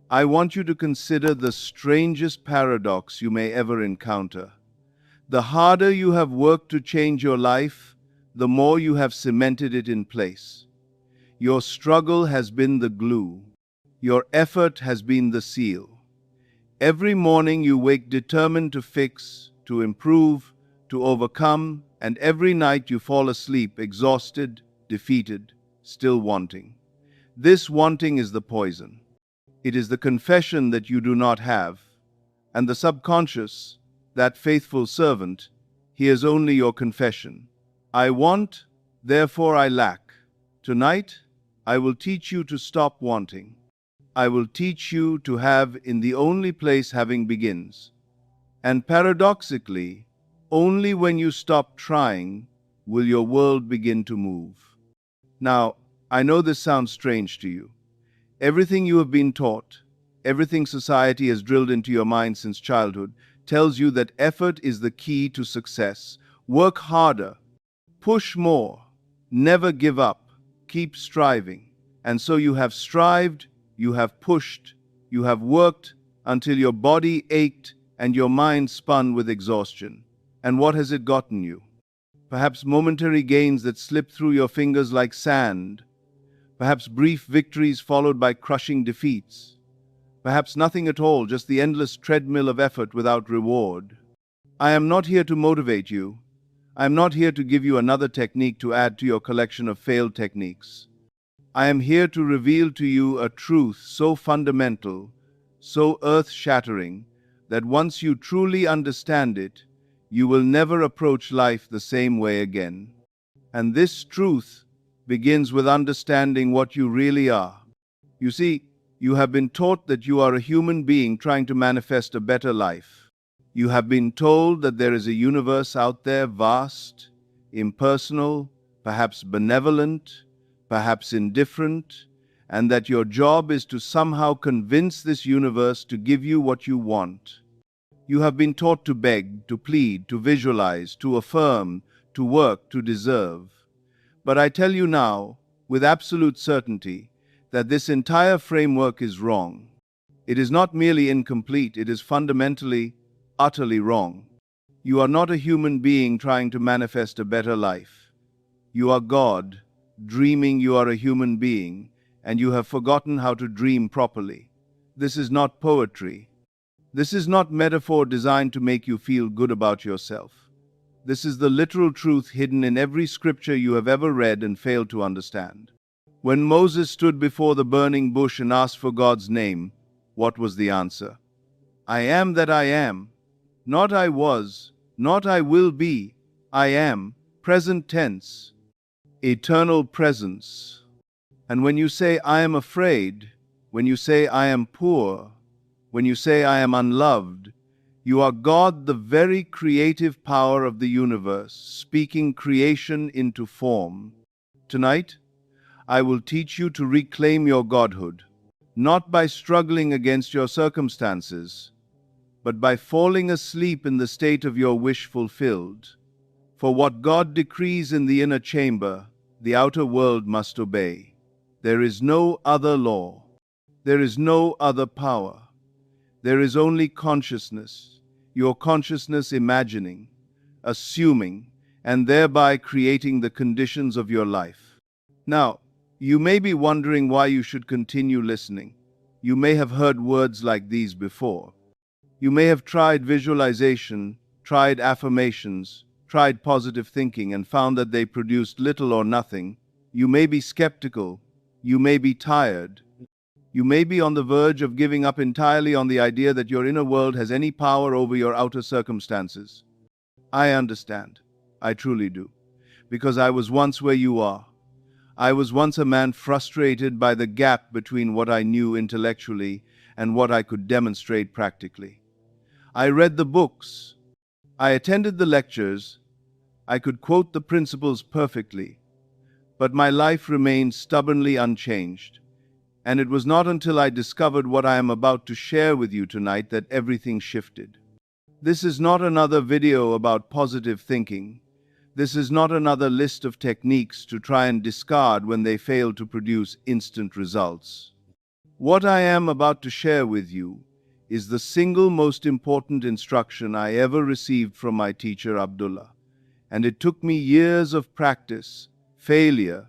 I want you to consider the strangest paradox you may ever encounter. The harder you have worked to change your life, the more you have cemented it in place. Your struggle has been the glue. Your effort has been the seal. Every morning you wake determined to fix, to improve, to overcome, and every night you fall asleep exhausted, defeated, still wanting. This wanting is the poison. It is the confession that you do not have, and the subconscious, that faithful servant, hears only your confession. I want, therefore I lack. Tonight, I will teach you to stop wanting. I will teach you to have in the only place having begins. And paradoxically, only when you stop trying will your world begin to move. Now, I know this sounds strange to you. Everything you have been taught, everything society has drilled into your mind since childhood, tells you that effort is the key to success. Work harder, push more, never give up, keep striving. And so you have strived, you have pushed, you have worked until your body ached and your mind spun with exhaustion. And what has it gotten you? Perhaps momentary gains that slip through your fingers like sand. Perhaps brief victories followed by crushing defeats. Perhaps nothing at all, just the endless treadmill of effort without reward. I am not here to motivate you. I am not here to give you another technique to add to your collection of failed techniques. I am here to reveal to you a truth so fundamental, so earth-shattering, that once you truly understand it, you will never approach life the same way again. And this truth begins with understanding what you really are. You see, you have been taught that you are a human being trying to manifest a better life. You have been told that there is a universe out there, vast, impersonal, perhaps benevolent, perhaps indifferent, and that your job is to somehow convince this universe to give you what you want. You have been taught to beg, to plead, to visualize, to affirm, to work, to deserve. But I tell you now, with absolute certainty, that this entire framework is wrong. It is not merely incomplete, it is fundamentally, utterly wrong. You are not a human being trying to manifest a better life. You are God, dreaming you are a human being, and you have forgotten how to dream properly. This is not poetry. This is not metaphor designed to make you feel good about yourself. This is the literal truth hidden in every scripture you have ever read and failed to understand. When Moses stood before the burning bush and asked for God's name, what was the answer? I am that I am. Not I was, not I will be. I am, present tense. Eternal presence. And when you say I am afraid, when you say I am poor, when you say I am unloved, you are God, the very creative power of the universe, speaking creation into form. Tonight, I will teach you to reclaim your godhood, not by struggling against your circumstances, but by falling asleep in the state of your wish fulfilled. For what God decrees in the inner chamber, the outer world must obey. There is no other law. There is no other power. There is only consciousness, your consciousness imagining, assuming, and thereby creating the conditions of your life. Now, you may be wondering why you should continue listening. You may have heard words like these before. You may have tried visualization, tried affirmations, tried positive thinking and found that they produced little or nothing. You may be skeptical. You may be tired. You may be on the verge of giving up entirely on the idea that your inner world has any power over your outer circumstances. I understand. I truly do. Because I was once where you are. I was once a man frustrated by the gap between what I knew intellectually and what I could demonstrate practically. I read the books. I attended the lectures. I could quote the principles perfectly. But my life remained stubbornly unchanged. And it was not until I discovered what I am about to share with you tonight that everything shifted. This is not another video about positive thinking. This is not another list of techniques to try and discard when they fail to produce instant results. What I am about to share with you is the single most important instruction I ever received from my teacher Abdullah, and it took me years of practice, failure,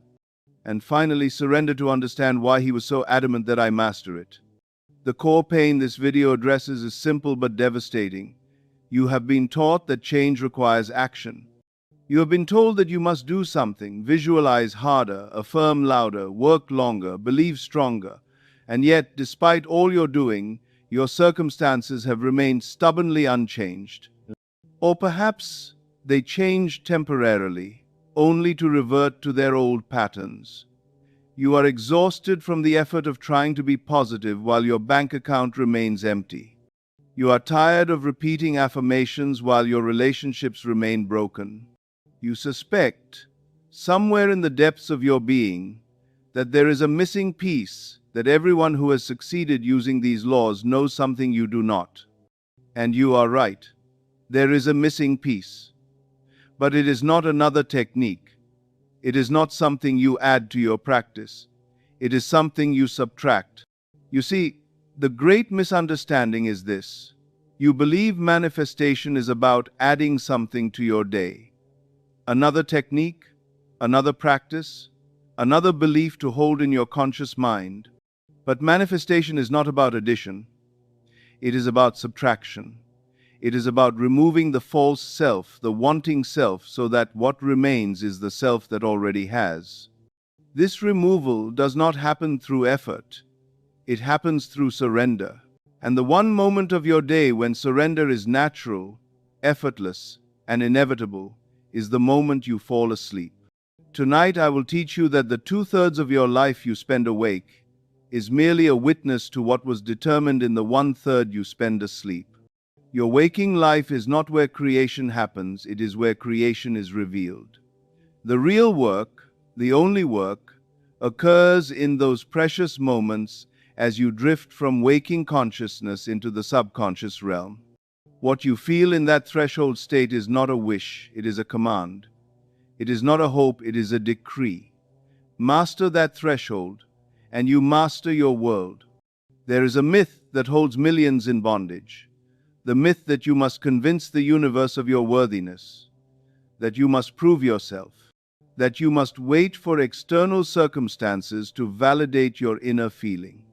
and finally surrender to understand why he was so adamant that I master it. The core pain this video addresses is simple but devastating. You have been taught that change requires action. You have been told that you must do something, visualize harder, affirm louder, work longer, believe stronger, and yet, despite all you're doing, your circumstances have remained stubbornly unchanged. Or perhaps they changed temporarily, only to revert to their old patterns. You are exhausted from the effort of trying to be positive while your bank account remains empty. You are tired of repeating affirmations while your relationships remain broken. You suspect, somewhere in the depths of your being, that there is a missing piece, that everyone who has succeeded using these laws knows something you do not. And you are right. There is a missing piece. But it is not another technique. It is not something you add to your practice. It is something you subtract. You see, the great misunderstanding is this. You believe manifestation is about adding something to your day. Another technique, another practice, another belief to hold in your conscious mind. But manifestation is not about addition. It is about subtraction. It is about removing the false self, the wanting self, so that what remains is the self that already has. This removal does not happen through effort. It happens through surrender. And the one moment of your day when surrender is natural, effortless, and inevitable is the moment you fall asleep. Tonight I will teach you that the 2/3 of your life you spend awake is merely a witness to what was determined in the 1/3 you spend asleep. Your waking life is not where creation happens, it is where creation is revealed. The real work, the only work, occurs in those precious moments as you drift from waking consciousness into the subconscious realm. What you feel in that threshold state is not a wish, it is a command. It is not a hope, it is a decree. Master that threshold, and you master your world. There is a myth that holds millions in bondage. The myth that you must convince the universe of your worthiness, that you must prove yourself, that you must wait for external circumstances to validate your inner feeling.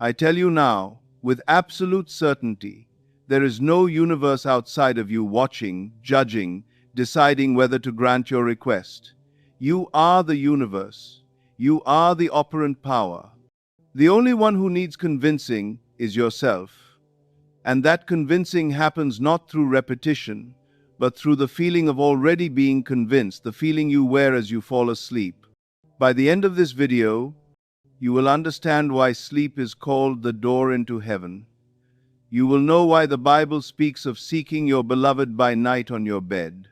I tell you now, with absolute certainty, there is no universe outside of you watching, judging, deciding whether to grant your request. You are the universe. You are the operant power. The only one who needs convincing is yourself. And that convincing happens not through repetition, but through the feeling of already being convinced, the feeling you wear as you fall asleep. By the end of this video, you will understand why sleep is called the door into heaven. You will know why the Bible speaks of seeking your beloved by night on your bed.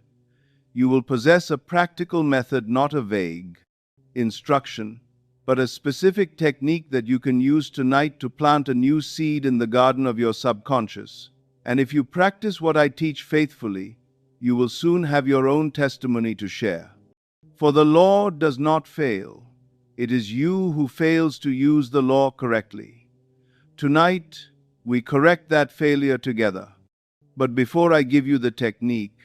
You will possess a practical method, not a vague instruction, but a specific technique that you can use tonight to plant a new seed in the garden of your subconscious. And if you practice what I teach faithfully, you will soon have your own testimony to share. For the law does not fail. It is you who fails to use the law correctly. Tonight, we correct that failure together. But before I give you the technique,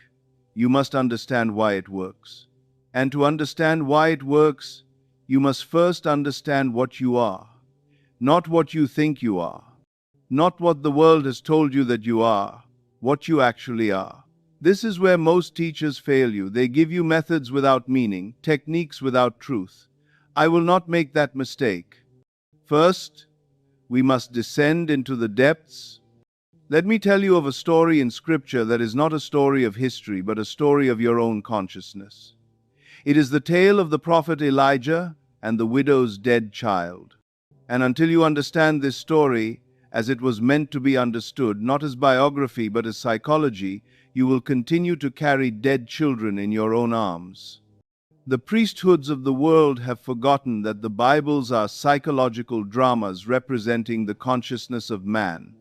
you must understand why it works. And to understand why it works, you must first understand what you are, not what you think you are, not what the world has told you that you are, what you actually are. This is where most teachers fail you. They give you methods without meaning, techniques without truth. I will not make that mistake. First, we must descend into the depths. Let me tell you of a story in Scripture that is not a story of history, but a story of your own consciousness. It is the tale of the prophet Elijah and the widow's dead child. And until you understand this story as it was meant to be understood, not as biography but as psychology, you will continue to carry dead children in your own arms. The priesthoods of the world have forgotten that the Bibles are psychological dramas representing the consciousness of man.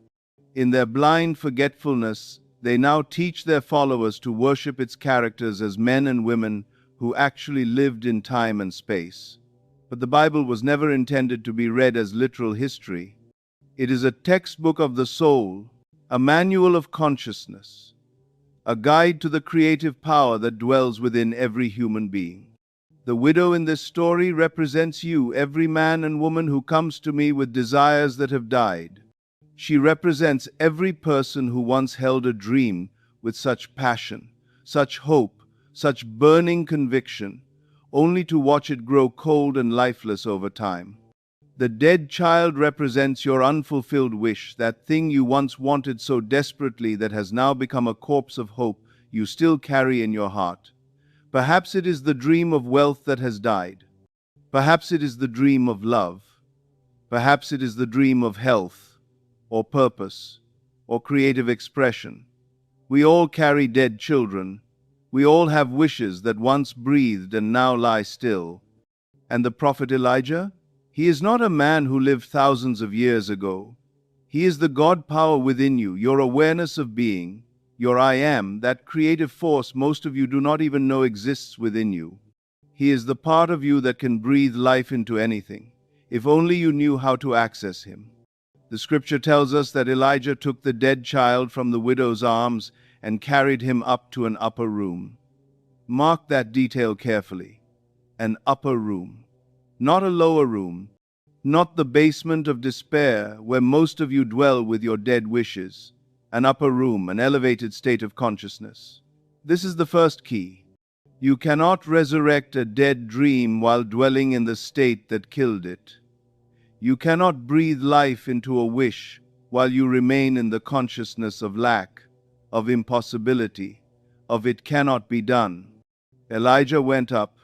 In their blind forgetfulness, they now teach their followers to worship its characters as men and women who actually lived in time and space. But the Bible was never intended to be read as literal history. It is a textbook of the soul, a manual of consciousness, a guide to the creative power that dwells within every human being. The widow in this story represents you, every man and woman who comes to me with desires that have died. She represents every person who once held a dream with such passion, such hope, such burning conviction, only to watch it grow cold and lifeless over time. The dead child represents your unfulfilled wish, that thing you once wanted so desperately that has now become a corpse of hope you still carry in your heart. Perhaps it is the dream of wealth that has died. Perhaps it is the dream of love. Perhaps it is the dream of health, or purpose, or creative expression. We all carry dead children. We all have wishes that once breathed and now lie still. And the prophet Elijah? He is not a man who lived thousands of years ago. He is the God power within you, your awareness of being, your I am, that creative force most of you do not even know exists within you. He is the part of you that can breathe life into anything, if only you knew how to access him. The scripture tells us that Elijah took the dead child from the widow's arms and carried him up to an upper room. Mark that detail carefully. An upper room. Not a lower room. Not the basement of despair where most of you dwell with your dead wishes. An upper room, an elevated state of consciousness. This is the first key. You cannot resurrect a dead dream while dwelling in the state that killed it. You cannot breathe life into a wish while you remain in the consciousness of lack, of impossibility, of it cannot be done. Elijah went up,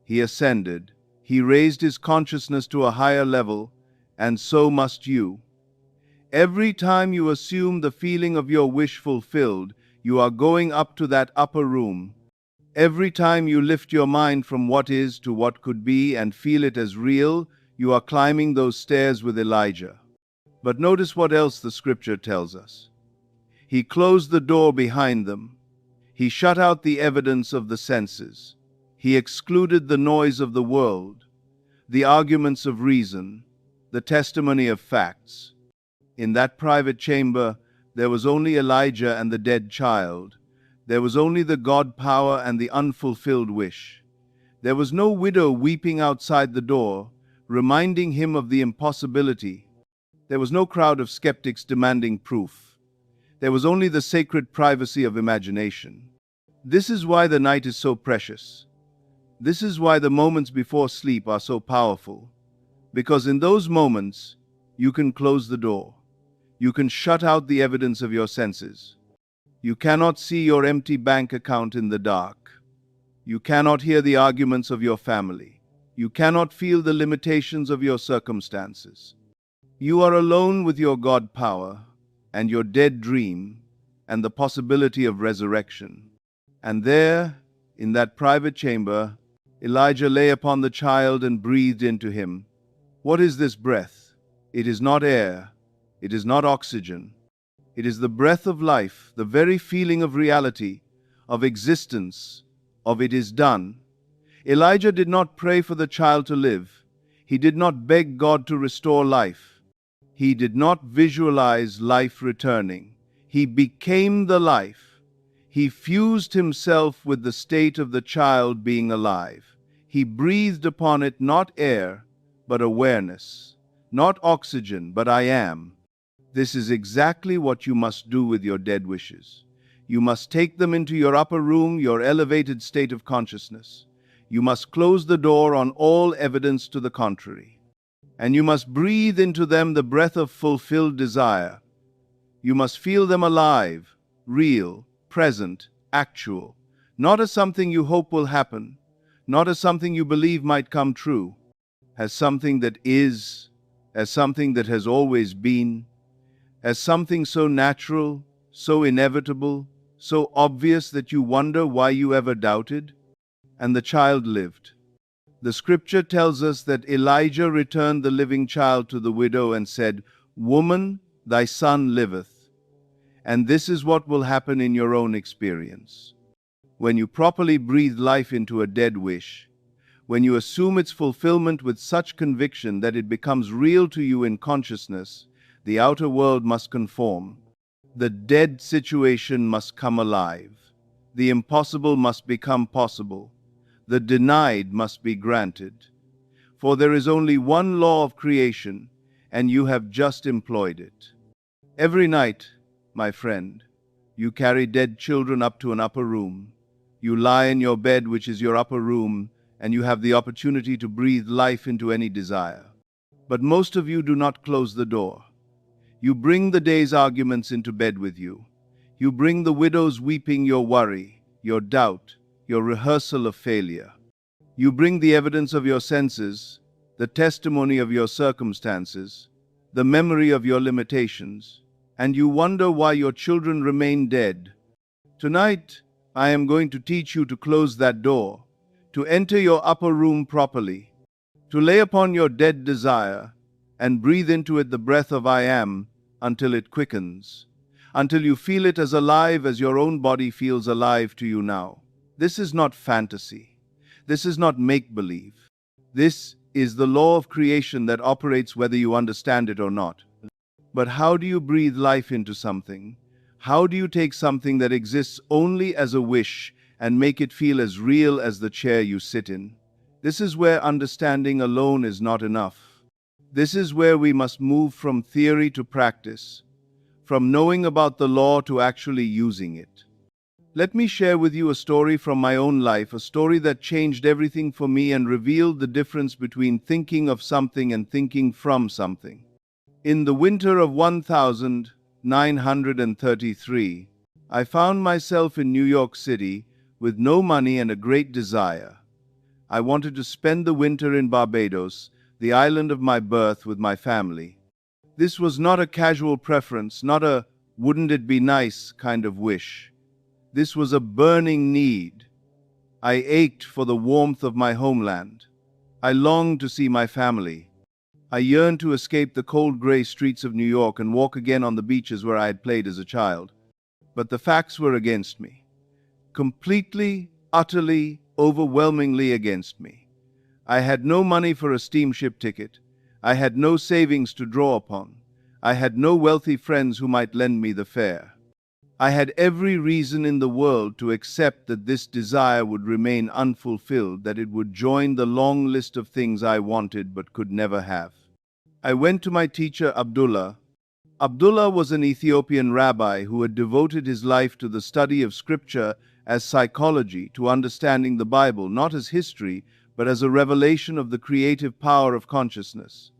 he ascended, he raised his consciousness to a higher level, and so must you. Every time you assume the feeling of your wish fulfilled, you are going up to that upper room. Every time you lift your mind from what is to what could be and feel it as real, you are climbing those stairs with Elijah. But notice what else the scripture tells us. He closed the door behind them. He shut out the evidence of the senses. He excluded the noise of the world, the arguments of reason, the testimony of facts. In that private chamber, there was only Elijah and the dead child. There was only the God power and the unfulfilled wish. There was no widow weeping outside the door, reminding him of the impossibility. There was no crowd of skeptics demanding proof. There was only the sacred privacy of imagination. This is why the night is so precious. This is why the moments before sleep are so powerful. Because in those moments, you can close the door. You can shut out the evidence of your senses. You cannot see your empty bank account in the dark. You cannot hear the arguments of your family. You cannot feel the limitations of your circumstances. You are alone with your God power and your dead dream and the possibility of resurrection. And there, in that private chamber, Elijah lay upon the child and breathed into him. What is this breath? It is not air. It is not oxygen. It is the breath of life, the very feeling of reality, of existence, of it is done. Elijah did not pray for the child to live. He did not beg God to restore life. He did not visualize life returning. He became the life. He fused himself with the state of the child being alive. He breathed upon it not air, but awareness. Not oxygen, but I am. This is exactly what you must do with your dead wishes. You must take them into your upper room, your elevated state of consciousness. You must close the door on all evidence to the contrary. And you must breathe into them the breath of fulfilled desire. You must feel them alive, real, present, actual, not as something you hope will happen, not as something you believe might come true, as something that is, as something that has always been, as something so natural, so inevitable, so obvious that you wonder why you ever doubted. And the child lived. The scripture tells us that Elijah returned the living child to the widow and said, "Woman, thy son liveth." And this is what will happen in your own experience. When you properly breathe life into a dead wish, when you assume its fulfillment with such conviction that it becomes real to you in consciousness, the outer world must conform. The dead situation must come alive. The impossible must become possible. The denied must be granted. For there is only one law of creation, and you have just employed it. Every night, my friend, you carry dead children up to an upper room. You lie in your bed, which is your upper room, and you have the opportunity to breathe life into any desire. But most of you do not close the door. You bring the day's arguments into bed with you. You bring the widow's weeping, your worry, your doubt, your rehearsal of failure. You bring the evidence of your senses, the testimony of your circumstances, the memory of your limitations, and you wonder why your children remain dead. Tonight, I am going to teach you to close that door, to enter your upper room properly, to lay upon your dead desire and breathe into it the breath of I am until it quickens, until you feel it as alive as your own body feels alive to you now. This is not fantasy. This is not make-believe. This is the law of creation that operates whether you understand it or not. But how do you breathe life into something? How do you take something that exists only as a wish and make it feel as real as the chair you sit in? This is where understanding alone is not enough. This is where we must move from theory to practice, from knowing about the law to actually using it. Let me share with you a story from my own life, a story that changed everything for me and revealed the difference between thinking of something and thinking from something. In the winter of 1933, I found myself in New York City with no money and a great desire. I wanted to spend the winter in Barbados, the island of my birth, with my family. This was not a casual preference, not a wouldn't it be nice kind of wish. This was a burning need. I ached for the warmth of my homeland. I longed to see my family. I yearned to escape the cold gray streets of New York and walk again on the beaches where I had played as a child. But the facts were against me. Completely, utterly, overwhelmingly against me. I had no money for a steamship ticket. I had no savings to draw upon. I had no wealthy friends who might lend me the fare. I had every reason in the world to accept that this desire would remain unfulfilled, that it would join the long list of things I wanted but could never have. I went to my teacher, Abdullah. Abdullah was an Ethiopian rabbi who had devoted his life to the study of scripture as psychology, to understanding the Bible not as history, but as a revelation of the creative power of consciousness.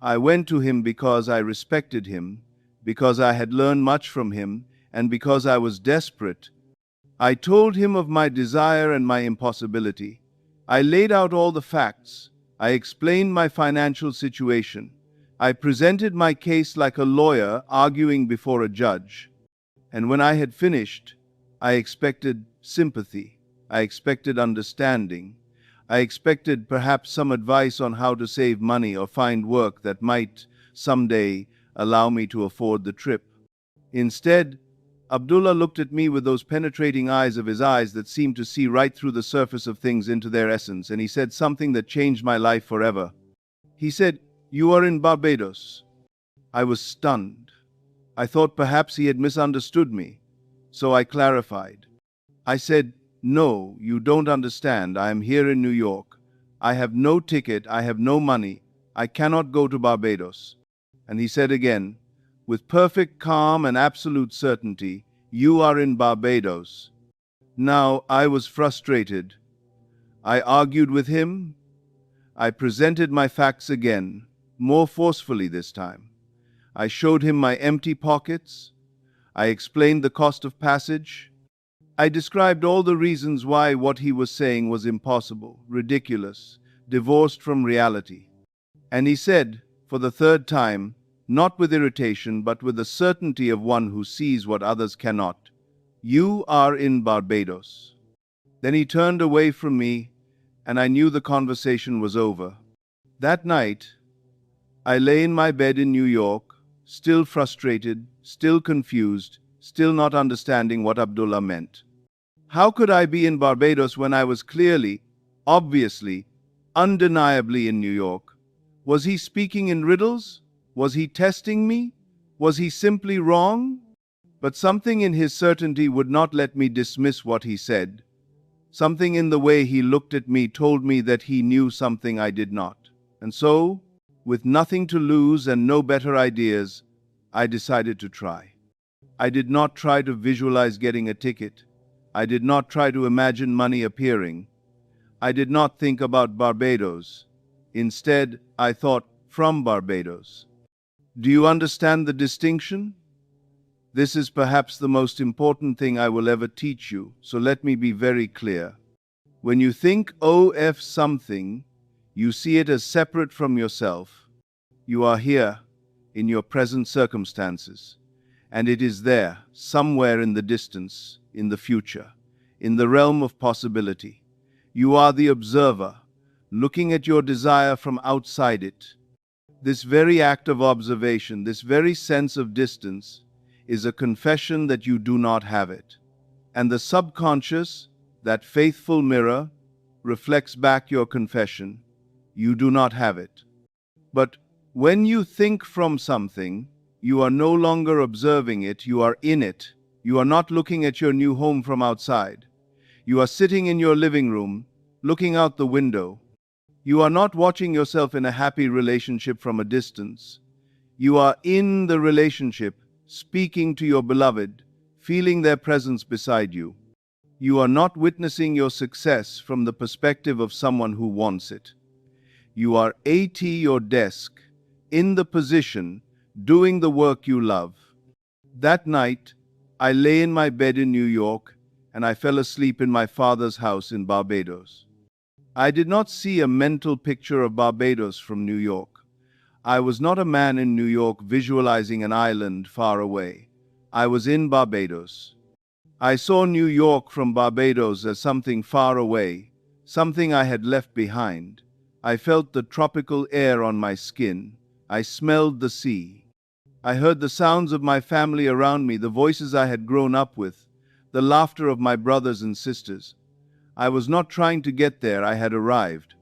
I went to him because I respected him, because I had learned much from him, and because I was desperate. I told him of my desire and my impossibility. I laid out all the facts. I explained my financial situation. I presented my case like a lawyer arguing before a judge. And when I had finished, I expected sympathy. I expected understanding. I expected perhaps some advice on how to save money or find work that might someday allow me to afford the trip. Instead, Abdullah looked at me with those penetrating eyes of his eyes that seemed to see right through the surface of things into their essence, and he said something that changed my life forever. He said, "You are in Barbados." I was stunned. I thought perhaps he had misunderstood me, so I clarified. I said, "No, you don't understand. I am here in New York. I have no ticket. I have no money. I cannot go to Barbados." And he said again, with perfect calm and absolute certainty, "You are in Barbados." Now I was frustrated. I argued with him. I presented my facts again, more forcefully this time. I showed him my empty pockets. I explained the cost of passage. I described all the reasons why what he was saying was impossible, ridiculous, divorced from reality. And he said, for the third time, not with irritation, but with the certainty of one who sees what others cannot, "You are in Barbados." Then he turned away from me, and I knew the conversation was over. That night, I lay in my bed in New York, still frustrated, still confused, still not understanding what Abdullah meant. How could I be in Barbados when I was clearly, obviously, undeniably in New York. Was he speaking in riddles? Was he testing me? Was he simply wrong? But something in his certainty would not let me dismiss what he said. Something in the way he looked at me told me that he knew something I did not. And so, with nothing to lose and no better ideas, I decided to try. I did not try to visualize getting a ticket. I did not try to imagine money appearing. I did not think about Barbados. Instead, I thought from Barbados. Do you understand the distinction? This is perhaps the most important thing I will ever teach you, so let me be very clear. When you think of something, you see it as separate from yourself. You are here, in your present circumstances, and it is there, somewhere in the distance, in the future, in the realm of possibility. You are the observer, looking at your desire from outside it. This very act of observation, this very sense of distance, is a confession that you do not have it. And the subconscious, that faithful mirror, reflects back your confession. You do not have it. But when you think from something, you are no longer observing it, you are in it. You are not looking at your new home from outside. You are sitting in your living room, looking out the window. You are not watching yourself in a happy relationship from a distance. You are in the relationship, speaking to your beloved, feeling their presence beside you. You are not witnessing your success from the perspective of someone who wants it. You are at your desk, in the position, doing the work you love. That night, I lay in my bed in New York, and I fell asleep in my father's house in Barbados. I did not see a mental picture of Barbados from New York. I was not a man in New York visualizing an island far away. I was in Barbados. I saw New York from Barbados as something far away, something I had left behind. I felt the tropical air on my skin. I smelled the sea. I heard the sounds of my family around me, the voices I had grown up with, the laughter of my brothers and sisters. I was not trying to get there, I had arrived.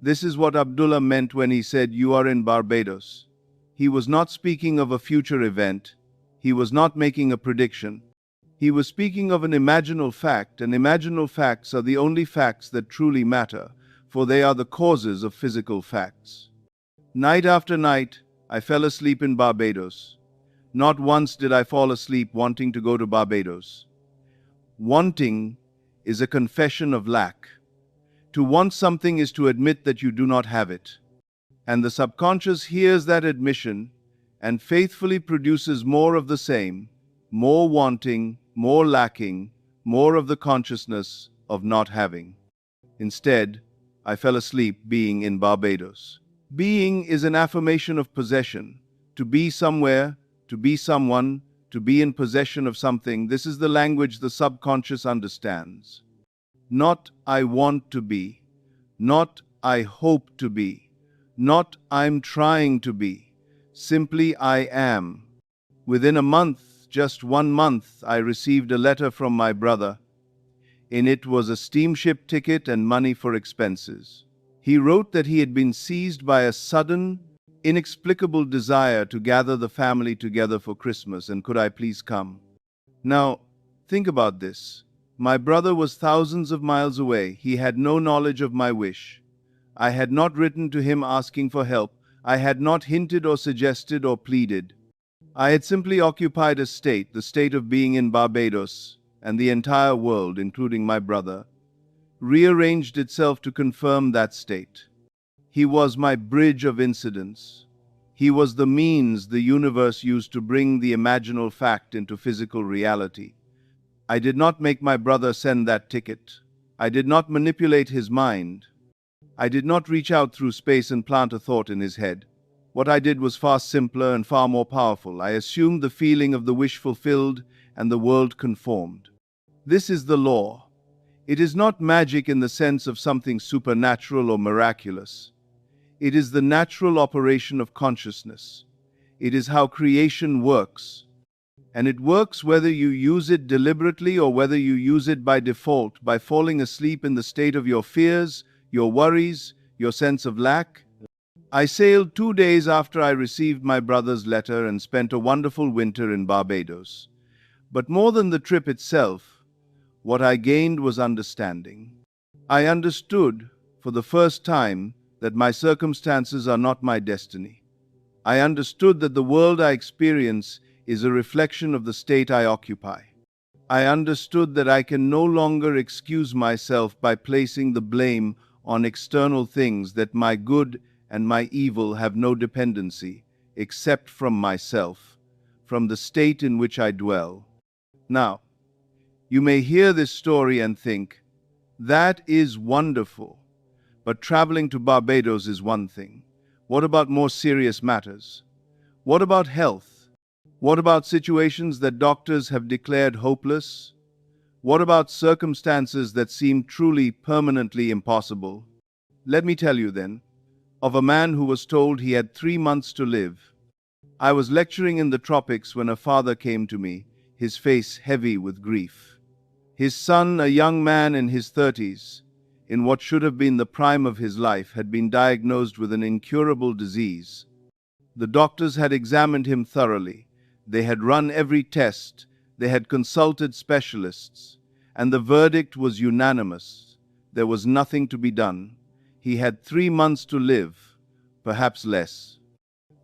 This is what Abdullah meant when he said, "You are in Barbados." He was not speaking of a future event. He was not making a prediction. He was speaking of an imaginal fact, and imaginal facts are the only facts that truly matter, for they are the causes of physical facts. Night after night, I fell asleep in Barbados. Not once did I fall asleep wanting to go to Barbados. Wanting is a confession of lack. To want something is to admit that you do not have it. And the subconscious hears that admission and faithfully produces more of the same, more wanting, more lacking, more of the consciousness of not having. Instead, I fell asleep being in Barbados. Being is an affirmation of possession. To be somewhere, to be someone, to be in possession of something, this is the language the subconscious understands. Not I want to be, not I hope to be, not I'm trying to be, simply I am. Within a month, just 1 month, I received a letter from my brother. In it was a steamship ticket and money for expenses. He wrote that he had been seized by a sudden, inexplicable desire to gather the family together for Christmas, and could I please come? Now, think about this. My brother was thousands of miles away. He had no knowledge of my wish. I had not written to him asking for help. I had not hinted or suggested or pleaded. I had simply occupied a state, the state of being in Barbados, and the entire world, including my brother, rearranged itself to confirm that state. He was my bridge of incidents. He was the means the universe used to bring the imaginal fact into physical reality. I did not make my brother send that ticket. I did not manipulate his mind. I did not reach out through space and plant a thought in his head. What I did was far simpler and far more powerful. I assumed the feeling of the wish fulfilled and the world conformed. This is the law. It is not magic in the sense of something supernatural or miraculous. It is the natural operation of consciousness. It is how creation works. And it works whether you use it deliberately or whether you use it by default, by falling asleep in the state of your fears, your worries, Your sense of lack? I sailed 2 days after I received my brother's letter and spent a wonderful winter in Barbados. But more than the trip itself, what I gained was understanding. I understood, for the first time, that my circumstances are not my destiny. I understood that the world I experience is a reflection of the state I occupy. I understood that I can no longer excuse myself by placing the blame on external things, that my good and my evil have no dependency except from myself, from the state in which I dwell. Now, you may hear this story and think, that is wonderful, but traveling to Barbados is one thing. What about more serious matters? What about health? What about situations that doctors have declared hopeless? What about circumstances that seem truly permanently impossible? Let me tell you then, of a man who was told he had 3 months to live. I was lecturing in the tropics when a father came to me, his face heavy with grief. His son, a young man in his 30s, in what should have been the prime of his life, had been diagnosed with an incurable disease. The doctors had examined him thoroughly. They had run every test. They had consulted specialists. And the verdict was unanimous. There was nothing to be done. He had 3 months to live, perhaps less.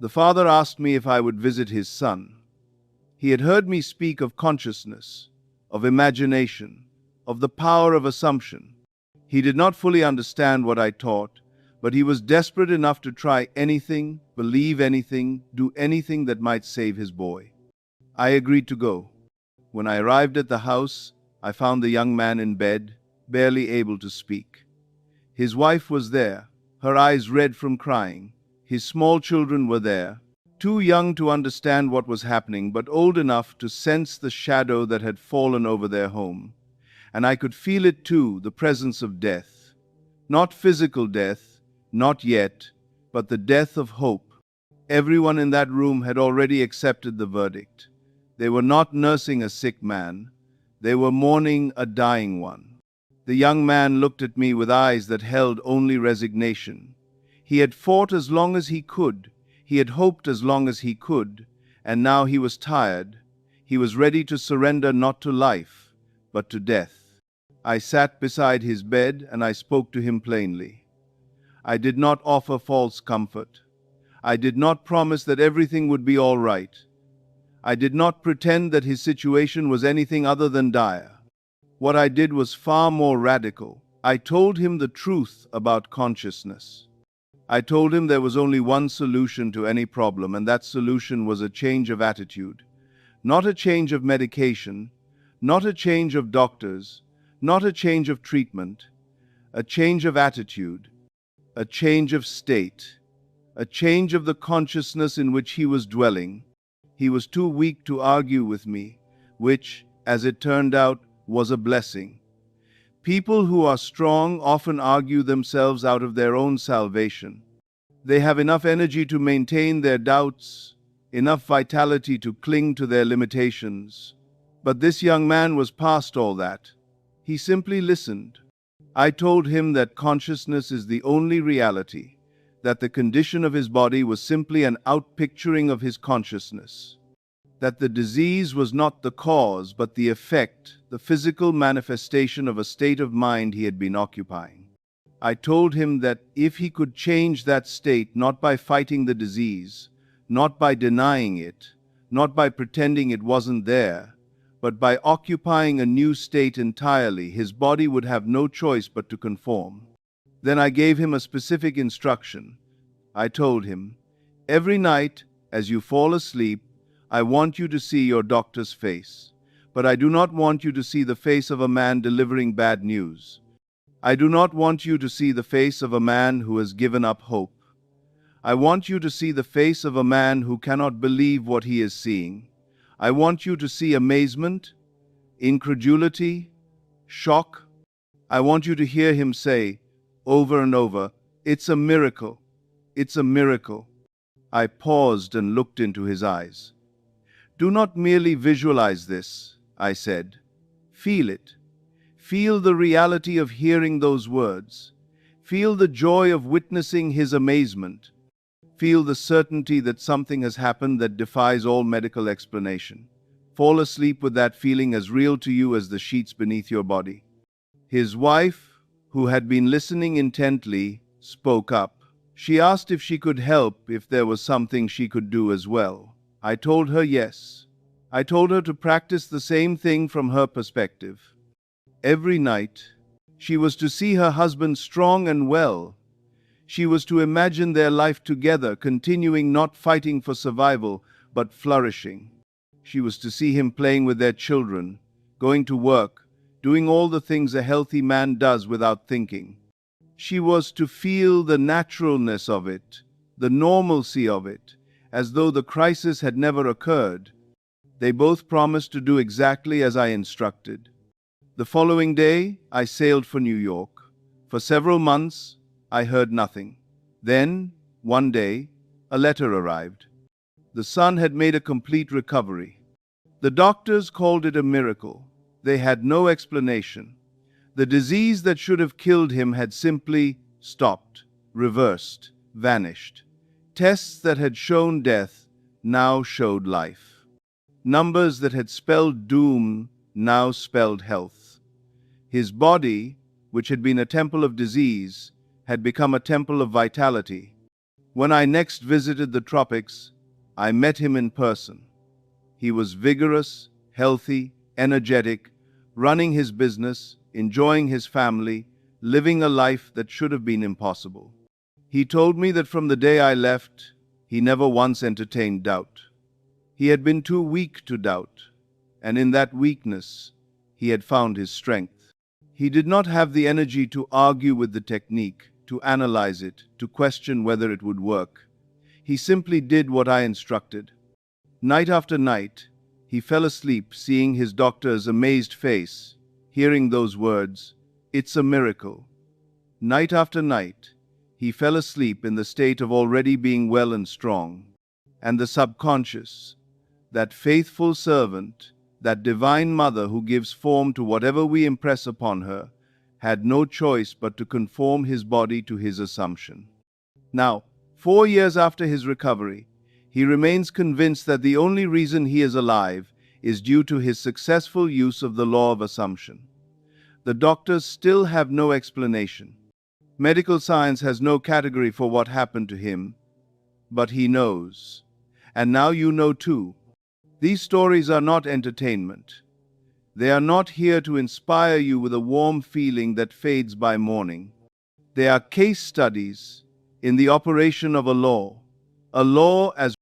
The father asked me if I would visit his son. He had heard me speak of consciousness, of imagination, of the power of assumption. He did not fully understand what I taught, but he was desperate enough to try anything, believe anything, do anything that might save his boy. I agreed to go. When I arrived at the house, I found the young man in bed, barely able to speak. His wife was there, her eyes red from crying. His small children were there, too young to understand what was happening, but old enough to sense the shadow that had fallen over their home. And I could feel it too, the presence of death. Not physical death, not yet, but the death of hope. Everyone in that room had already accepted the verdict. They were not nursing a sick man. They were mourning a dying one. The young man looked at me with eyes that held only resignation. He had fought as long as he could. He had hoped as long as he could. And now he was tired. He was ready to surrender not to life, but to death. I sat beside his bed and I spoke to him plainly. I did not offer false comfort. I did not promise that everything would be all right. I did not pretend that his situation was anything other than dire. What I did was far more radical. I told him the truth about consciousness. I told him there was only one solution to any problem, and that solution was a change of attitude. Not a change of medication, not a change of doctors, not a change of treatment, a change of attitude, a change of state, a change of the consciousness in which he was dwelling. He was too weak to argue with me, which, as it turned out, was a blessing. People who are strong often argue themselves out of their own salvation. They have enough energy to maintain their doubts, enough vitality to cling to their limitations. But this young man was past all that. He simply listened. I told him that consciousness is the only reality, that the condition of his body was simply an outpicturing of his consciousness, that the disease was not the cause but the effect, the physical manifestation of a state of mind he had been occupying. I told him that if he could change that state, not by fighting the disease, not by denying it, not by pretending it wasn't there, but by occupying a new state entirely, his body would have no choice but to conform. Then I gave him a specific instruction. I told him, every night, as you fall asleep, I want you to see your doctor's face, but I do not want you to see the face of a man delivering bad news. I do not want you to see the face of a man who has given up hope. I want you to see the face of a man who cannot believe what he is seeing. I want you to see amazement, incredulity, shock. I want you to hear him say, over and over, "It's a miracle. It's a miracle." I paused and looked into his eyes. Do not merely visualize this, I said. Feel it. Feel the reality of hearing those words. Feel the joy of witnessing his amazement. Feel the certainty that something has happened that defies all medical explanation. Fall asleep with that feeling as real to you as the sheets beneath your body. His wife, who had been listening intently, spoke up. She asked if she could help, if there was something she could do as well. I told her yes. I told her to practice the same thing from her perspective. Every night, she was to see her husband strong and well. She was to imagine their life together, continuing, not fighting for survival, but flourishing. She was to see him playing with their children, going to work, doing all the things a healthy man does without thinking. She was to feel the naturalness of it, the normalcy of it, as though the crisis had never occurred. They both promised to do exactly as I instructed. The following day, I sailed for New York. For several months, I heard nothing. Then, one day, a letter arrived. The son had made a complete recovery. The doctors called it a miracle. They had no explanation. The disease that should have killed him had simply stopped, reversed, vanished. Tests that had shown death now showed life. Numbers that had spelled doom now spelled health. His body, which had been a temple of disease, had become a temple of vitality. When I next visited the tropics, I met him in person. He was vigorous, healthy, energetic, running his business, enjoying his family, living a life that should have been impossible. He told me that from the day I left, he never once entertained doubt. He had been too weak to doubt, and in that weakness, he had found his strength. He did not have the energy to argue with the technique, to analyze it, to question whether it would work. He simply did what I instructed. Night after night, he fell asleep seeing his doctor's amazed face, hearing those words, "It's a miracle." Night after night, he fell asleep in the state of already being well and strong. And the subconscious, that faithful servant, that divine mother who gives form to whatever we impress upon her, had no choice but to conform his body to his assumption. Now, 4 years after his recovery, he remains convinced that the only reason he is alive is due to his successful use of the law of assumption. The doctors still have no explanation. Medical science has no category for what happened to him, but he knows. And now you know too. These stories are not entertainment. They are not here to inspire you with a warm feeling that fades by morning. They are case studies in the operation of a law as